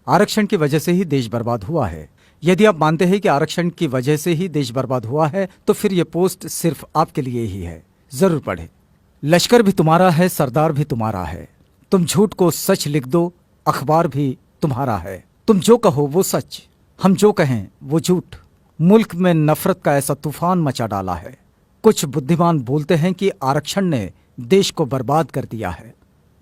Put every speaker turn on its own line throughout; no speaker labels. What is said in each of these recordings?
आरक्षण की वजह से ही देश बर्बाद हुआ है। यदि आप मानते हैं कि आरक्षण की वजह से ही देश बर्बाद हुआ है तो फिर यह पोस्ट सिर्फ आपके लिए ही है। जरूर पढ़ें। लश्कर भी तुम्हारा है, सरदार भी तुम्हारा है। तुम झूठ को सच लिख दो, अखबार भी तुम्हारा है। तुम जो कहो वो सच, हम जो कहें वो झूठ। मुल्क में नफरत का ऐसा तूफान मचा डाला है। कुछ बुद्धिमान बोलते हैं कि आरक्षण ने देश को बर्बाद कर दिया है।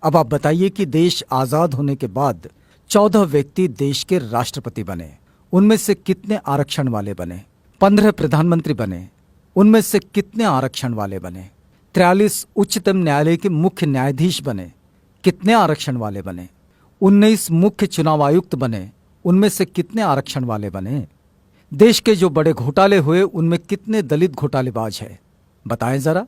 अब आप बताइए कि देश आजाद होने के बाद 14 व्यक्ति देश के राष्ट्रपति बने, उनमें से कितने आरक्षण वाले बने? 15 प्रधानमंत्री बने, उनमें से कितने आरक्षण वाले बने? 43 उच्चतम न्यायालय के मुख्य न्यायाधीश बने, कितने आरक्षण वाले बने? 19 मुख्य चुनाव आयुक्त बने, उनमें से कितने आरक्षण वाले बने? देश के जो बड़े घोटाले हुए उनमें कितने दलित घोटालेबाज है? बताएं जरा।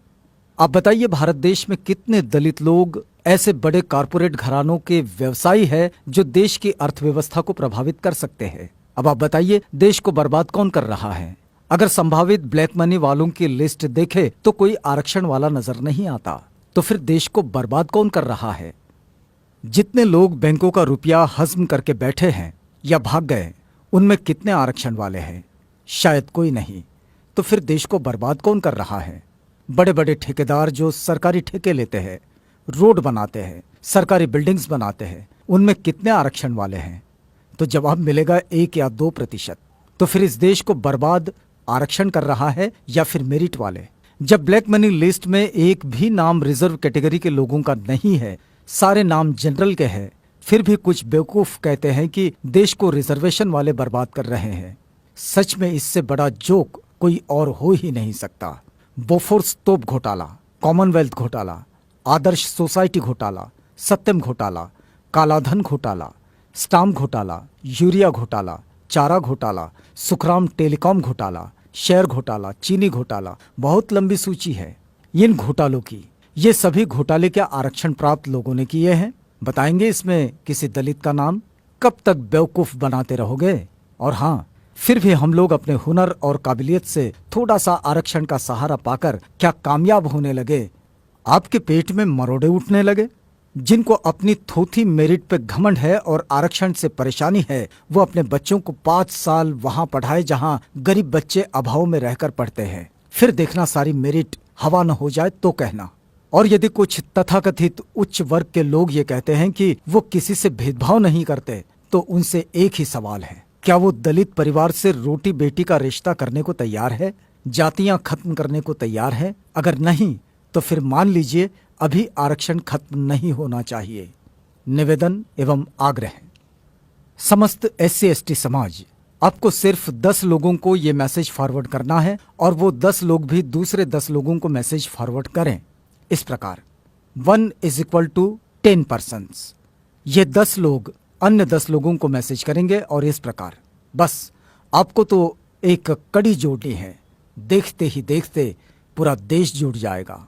आप बताइए, भारत देश में कितने दलित लोग ऐसे बड़े कारपोरेट घरानों के व्यवसायी है जो देश की अर्थव्यवस्था को प्रभावित कर सकते हैं? अब आप बताइए, देश को बर्बाद कौन कर रहा है? अगर संभावित ब्लैक मनी वालों की लिस्ट देखे तो कोई आरक्षण वाला नजर नहीं आता। तो फिर देश को बर्बाद कौन कर रहा है? जितने लोग बैंकों का रुपया हजम करके बैठे हैं या भाग गए, उनमें कितने आरक्षण वाले हैं? शायद कोई नहीं। तो फिर देश को बर्बाद कौन कर रहा है? बड़े बड़े ठेकेदार जो सरकारी ठेके लेते हैं, रोड बनाते हैं, सरकारी बिल्डिंग्स बनाते हैं, उनमें कितने आरक्षण वाले हैं? तो जवाब मिलेगा 1 या 2%। तो फिर इस देश को बर्बाद आरक्षण कर रहा है या फिर मेरिट वाले? जब ब्लैक मनी लिस्ट में एक भी नाम रिजर्व कैटेगरी के लोगों का नहीं है, सारे नाम जनरल के हैं, फिर भी कुछ बेवकूफ कहते हैं कि देश को रिजर्वेशन वाले बर्बाद कर रहे हैं। सच में इससे बड़ा जोक कोई और हो ही नहीं सकता। बोफोर्स तोप घोटाला, कॉमनवेल्थ घोटाला, आदर्श सोसाइटी घोटाला, सत्यम घोटाला, कालाधन घोटाला, स्टाम्प घोटाला, यूरिया घोटाला, चारा घोटाला, सुखराम टेलीकॉम घोटाला, शेयर घोटाला, चीनी घोटाला, बहुत लंबी सूची है इन घोटालों की। ये सभी घोटाले क्या आरक्षण प्राप्त लोगों ने किए हैं? बताएंगे इसमें किसी दलित का नाम? कब तक बेवकूफ बनाते रहोगे? और हाँ, फिर भी हम लोग अपने हुनर और काबिलियत से थोड़ा सा आरक्षण का सहारा पाकर क्या कामयाब होने लगे? आपके पेट में मरोड़े उठने लगे? जिनको अपनी थोथी मेरिट पे घमंड है और आरक्षण से परेशानी है, वो अपने बच्चों को 5 साल वहां पढ़ाए जहां गरीब बच्चे अभाव में रहकर पढ़ते हैं। फिर देखना सारी मेरिट हवा न हो जाए तो कहना। और यदि कुछ तथाकथित उच्च वर्ग के लोग ये कहते हैं कि वो किसी से भेदभाव नहीं करते, तो उनसे एक ही सवाल है, क्या वो दलित परिवार से रोटी बेटी का रिश्ता करने को तैयार है? जातियां खत्म करने को तैयार है? अगर नहीं तो फिर मान लीजिए अभी आरक्षण खत्म नहीं होना चाहिए। निवेदन एवं आग्रह। समस्त SC/ST समाज, आपको सिर्फ 10 लोगों को ये मैसेज फॉरवर्ड करना है और वो 10 लोग भी दूसरे 10 लोगों को मैसेज फॉरवर्ड करें इस प्रकार: 1 = 10 persons। ये 10 लोग अन्य 10 लोगों को मैसेज करेंगे और इस प्रकार। बस आपको तो एक कड़ी जोड़नी है, देखते ही देखते पूरा देश जुड़ जाएगा।